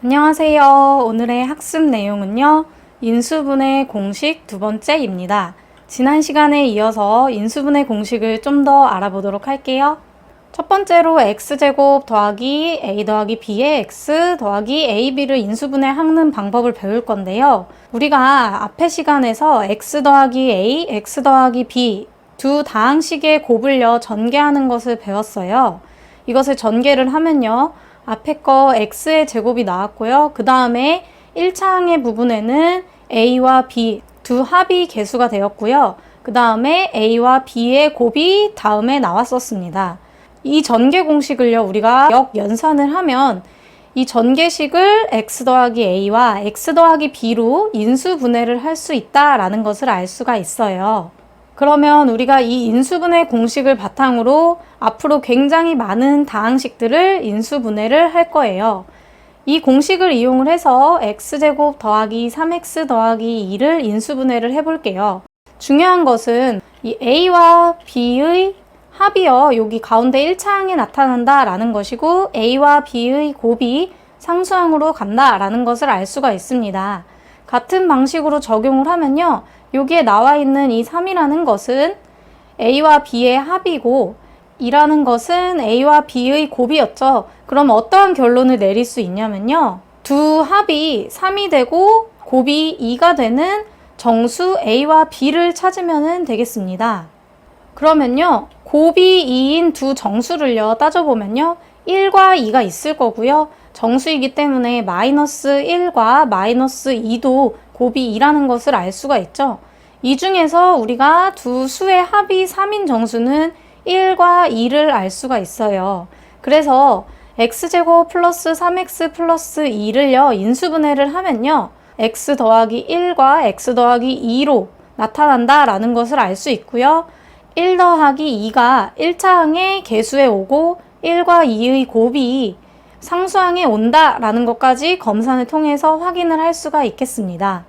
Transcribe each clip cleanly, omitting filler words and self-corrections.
안녕하세요. 오늘의 학습 내용은요. 인수분해 공식 두 번째입니다. 지난 시간에 이어서 인수분해 공식을 좀 더 알아보도록 할게요. 첫 번째로 x제곱 더하기 a 더하기 b의 x 더하기 ab를 인수분해하는 방법을 배울 건데요. 우리가 앞의 시간에서 x 더하기 a, x 더하기 b 두 다항식의 곱을요 전개하는 것을 배웠어요. 이것을 전개를 하면요. 앞에 거 x의 제곱이 나왔고요. 그 다음에 1차항의 부분에는 a와 b 두 합이 계수가 되었고요. 그 다음에 a와 b의 곱이 다음에 나왔었습니다. 이 전개 공식을요, 우리가 역연산을 하면 이 전개식을 x 더하기 a와 x 더하기 b로 인수분해를 할 수 있다라는 것을 알 수가 있어요. 그러면 우리가 이 인수분해 공식을 바탕으로 앞으로 굉장히 많은 다항식들을 인수분해를 할 거예요. 이 공식을 이용을 해서 x제곱 더하기 3x 더하기 2를 인수분해를 해볼게요. 중요한 것은 이 a와 b의 합이요, 여기 가운데 1차항에 나타난다라는 것이고 a와 b의 곱이 상수항으로 간다라는 것을 알 수가 있습니다. 같은 방식으로 적용을 하면요, 여기에 나와 있는 이 3이라는 것은 a와 b의 합이고 2라는 것은 a와 b의 곱이었죠. 그럼 어떠한 결론을 내릴 수 있냐면요, 두 합이 3이 되고 곱이 2가 되는 정수 a와 b를 찾으면 되겠습니다. 그러면요, 곱이 2인 두 정수를요 따져보면요 1과 2가 있을 거고요. 정수이기 때문에 마이너스 1과 마이너스 2도 곱이 2라는 것을 알 수가 있죠. 이 중에서 우리가 두 수의 합이 3인 정수는 1과 2를 알 수가 있어요. 그래서 x제곱 플러스 3x 플러스 2를요 인수분해를 하면요 x 더하기 1과 x 더하기 2로 나타난다라는 것을 알 수 있고요. 1 더하기 2가 1차항의 개수에 오고 1과 2의 곱이 상수항에 온다라는 것까지 검산을 통해서 확인을 할 수가 있겠습니다.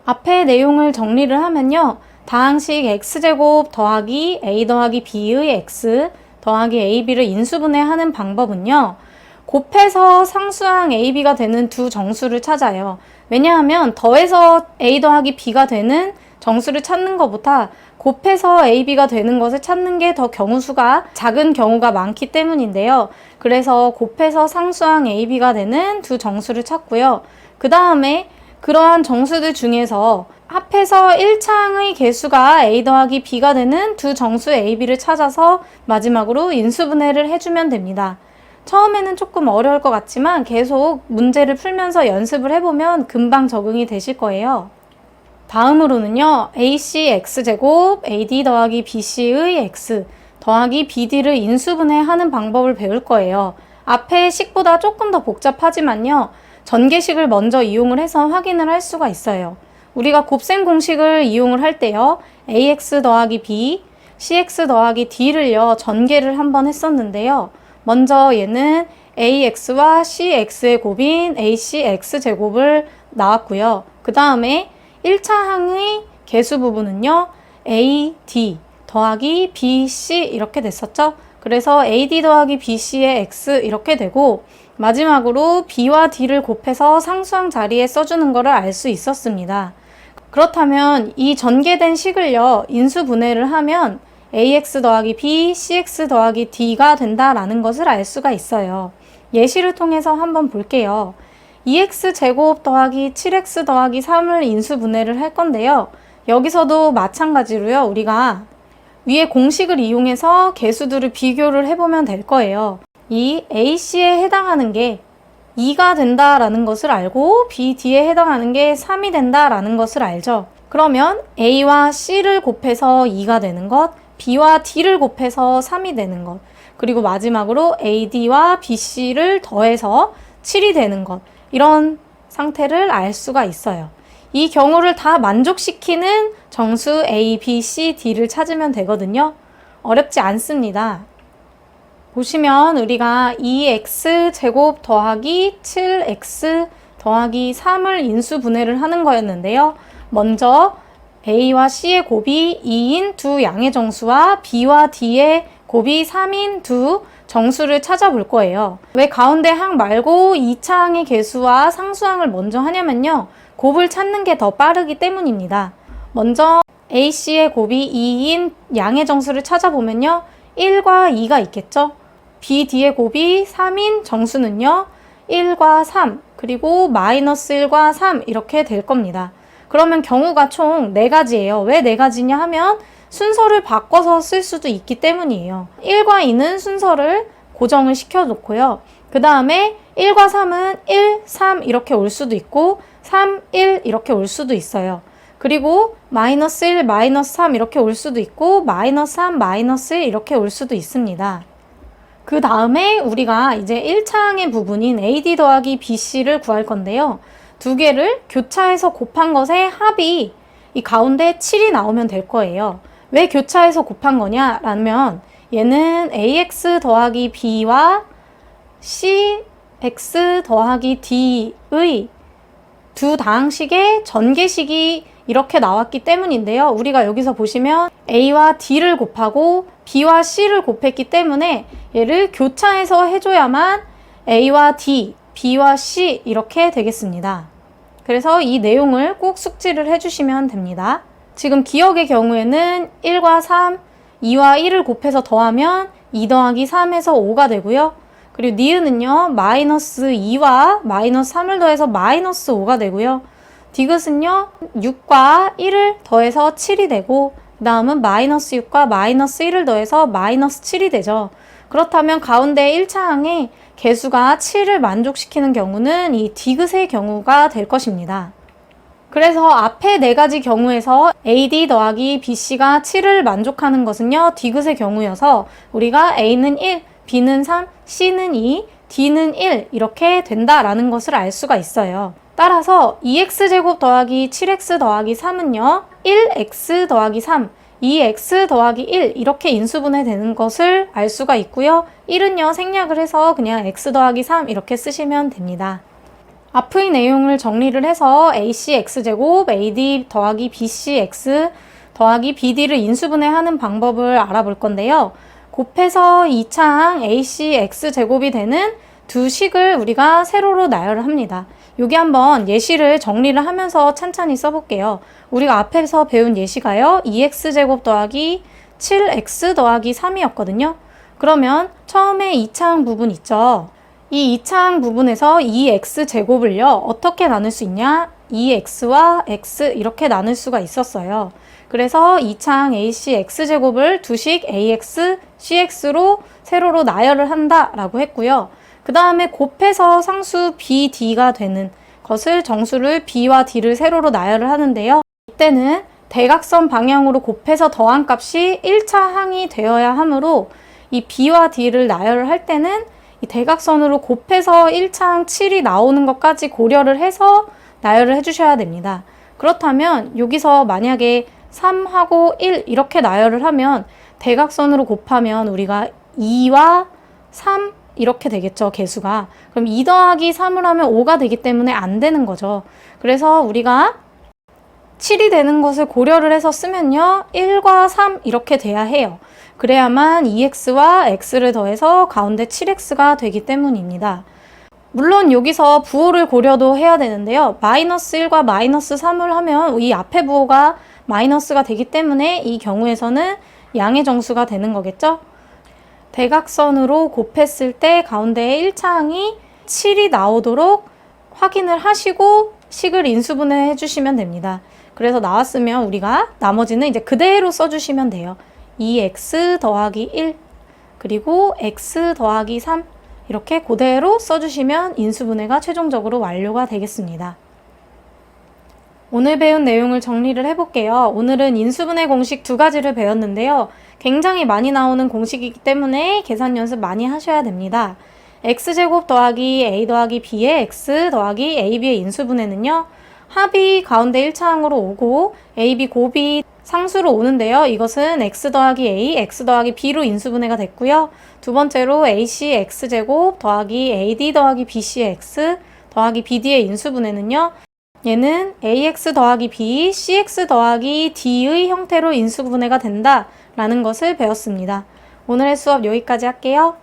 앞의 내용을 정리를 하면요. 다항식 x제곱 더하기 a 더하기 b의 x 더하기 ab를 인수분해하는 방법은요. 곱해서 상수항 ab가 되는 두 정수를 찾아요. 왜냐하면 더해서 a 더하기 b가 되는 정수를 찾는 것보다 곱해서 ab가 되는 것을 찾는 게 더 경우수가 작은 경우가 많기 때문인데요. 그래서 곱해서 상수항 ab가 되는 두 정수를 찾고요. 그 다음에 그러한 정수들 중에서 합해서 1차항의 개수가 a 더하기 b가 되는 두 정수 ab를 찾아서 마지막으로 인수분해를 해주면 됩니다. 처음에는 조금 어려울 것 같지만 계속 문제를 풀면서 연습을 해보면 금방 적응이 되실 거예요. 다음으로는요, AC x제곱 AD 더하기 BC의 x 더하기 BD를 인수분해하는 방법을 배울 거예요. 앞의 식보다 조금 더 복잡하지만요, 전개식을 먼저 이용을 해서 확인을 할 수가 있어요. 우리가 곱셈 공식을 이용을 할 때요, AX 더하기 B, CX 더하기 D를요, 전개를 한번 했었는데요. 먼저 얘는 AX와 CX의 곱인 ACX 제곱을 나왔고요. 그 다음에 1차항의 개수 부분은요, AD 더하기 BC 이렇게 됐었죠. 그래서 AD 더하기 BC의 X 이렇게 되고 마지막으로 B와 D를 곱해서 상수항 자리에 써주는 것을 알 수 있었습니다. 그렇다면 이 전개된 식을요, 인수분해를 하면 AX 더하기 B, CX 더하기 D가 된다라는 것을 알 수가 있어요. 예시를 통해서 한번 볼게요. 2x제곱 더하기 7x 더하기 3을 인수분해를 할 건데요. 여기서도 마찬가지로요. 우리가 위에 공식을 이용해서 개수들을 비교를 해보면 될 거예요. 이 AC에 해당하는 게 2가 된다라는 것을 알고 BD에 해당하는 게 3이 된다라는 것을 알죠. 그러면 A와 C를 곱해서 2가 되는 것, B와 D를 곱해서 3이 되는 것, 그리고 마지막으로 AD와 BC를 더해서 7이 되는 것, 이런 상태를 알 수가 있어요. 이 경우를 다 만족시키는 정수 A, B, C, D를 찾으면 되거든요. 어렵지 않습니다. 보시면 우리가 2x제곱 더하기 7x 더하기 3을 인수분해를 하는 거였는데요. 먼저 A와 C의 곱이 2인 두 양의 정수와 B와 D의 곱이 3인 두 정수를 찾아볼 거예요. 왜 가운데 항 말고 2차 항의 개수와 상수항을 먼저 하냐면요. 곱을 찾는 게 더 빠르기 때문입니다. 먼저 A씨의 곱이 2인 양의 정수를 찾아보면요. 1과 2가 있겠죠. BD의 곱이 3인 정수는요. 1과 3 그리고 마이너스 1과 3 이렇게 될 겁니다. 그러면 경우가 총 4가지예요. 왜 4가지냐 하면 순서를 바꿔서 쓸 수도 있기 때문이에요. 1과 2는 순서를 고정을 시켜놓고요. 그 다음에 1과 3은 1, 3 이렇게 올 수도 있고 3, 1 이렇게 올 수도 있어요. 그리고 마이너스 1, 마이너스 3 이렇게 올 수도 있고 마이너스 3, 마이너스 1 이렇게 올 수도 있습니다. 그 다음에 우리가 이제 1차항의 부분인 AD 더하기 BC를 구할 건데요. 두 개를 교차해서 곱한 것의 합이 이 가운데 7이 나오면 될 거예요. 왜 교차해서 곱한 거냐라면 얘는 AX 더하기 B와 CX 더하기 D의 두 다항식의 전개식이 이렇게 나왔기 때문인데요. 우리가 여기서 보시면 A와 D를 곱하고 B와 C를 곱했기 때문에 얘를 교차해서 해줘야만 A와 D, B와 C 이렇게 되겠습니다. 그래서 이 내용을 꼭 숙지를 해주시면 됩니다. 지금 기억의 경우에는 1과 3, 2와 1을 곱해서 더하면 2 더하기 3에서 5가 되고요. 그리고 니은은요, 마이너스 2와 마이너스 3을 더해서 마이너스 5가 되고요. 디귿은요, 6과 1을 더해서 7이 되고, 그 다음은 마이너스 6과 마이너스 1을 더해서 마이너스 7이 되죠. 그렇다면 가운데 1차항에 개수가 7을 만족시키는 경우는 이 디귿의 경우가 될 것입니다. 그래서 앞에 4가지 경우에서 AD 더하기 BC가 7을 만족하는 것은요, 디귿의 경우여서 우리가 A는 1, B는 3, C는 2, D는 1 이렇게 된다라는 것을 알 수가 있어요. 따라서 2x제곱 더하기 7x 더하기 3은요, 1x 더하기 3, 2x 더하기 1 이렇게 인수분해 되는 것을 알 수가 있고요. 1은요, 생략을 해서 그냥 x 더하기 3 이렇게 쓰시면 됩니다. 앞의 내용을 정리를 해서 AC x제곱, AD 더하기 BC x 더하기 BD를 인수분해하는 방법을 알아볼 건데요. 곱해서 2차항 AC x제곱이 되는 두 식을 우리가 세로로 나열을 합니다. 여기 한번 예시를 정리를 하면서 찬찬히 써볼게요. 우리가 앞에서 배운 예시가요. 2x제곱 더하기 7x 더하기 3이었거든요. 그러면 처음에 2차항 부분 있죠. 이 2차항 부분에서 2x제곱을요. 어떻게 나눌 수 있냐? 2x와 x 이렇게 나눌 수가 있었어요. 그래서 2차항 AC x제곱을 두식 ax, cx로 세로로 나열을 한다라고 했고요. 그 다음에 곱해서 상수 BD가 되는 것을 정수를 B와 D를 세로로 나열을 하는데요. 이때는 대각선 방향으로 곱해서 더한 값이 1차 항이 되어야 하므로 이 B와 D를 나열을 할 때는 이 대각선으로 곱해서 1차 항 7이 나오는 것까지 고려를 해서 나열을 해주셔야 됩니다. 그렇다면 여기서 만약에 3하고 1 이렇게 나열을 하면 대각선으로 곱하면 우리가 2와 3 이렇게 되겠죠, 개수가. 그럼 2 더하기 3을 하면 5가 되기 때문에 안 되는 거죠. 그래서 우리가 7이 되는 것을 고려를 해서 쓰면요, 1과 3 이렇게 돼야 해요. 그래야만 2x와 x를 더해서 가운데 7x가 되기 때문입니다. 물론 여기서 부호를 고려도 해야 되는데요. 마이너스 1과 마이너스 3을 하면 이 앞에 부호가 마이너스가 되기 때문에 이 경우에서는 양의 정수가 되는 거겠죠. 대각선으로 곱했을 때 가운데에 1차항이 7이 나오도록 확인을 하시고 식을 인수분해 해주시면 됩니다. 그래서 나왔으면 우리가 나머지는 이제 그대로 써주시면 돼요. 2x 더하기 1 그리고 x 더하기 3 이렇게 그대로 써주시면 인수분해가 최종적으로 완료가 되겠습니다. 오늘 배운 내용을 정리를 해볼게요. 오늘은 인수분해 공식 2가지를 배웠는데요. 굉장히 많이 나오는 공식이기 때문에 계산 연습 많이 하셔야 됩니다. x제곱 더하기 a 더하기 b의 x 더하기 ab의 인수분해는요. 합이 가운데 1차항으로 오고 ab 곱이 상수로 오는데요. 이것은 x 더하기 a, x 더하기 b로 인수분해가 됐고요. 두 번째로 ac x제곱 더하기 ad 더하기 bc x 더하기 bd의 인수분해는요. 얘는 ax 더하기 b, cx 더하기 d의 형태로 인수분해가 된다라는 것을 배웠습니다. 오늘의 수업 여기까지 할게요.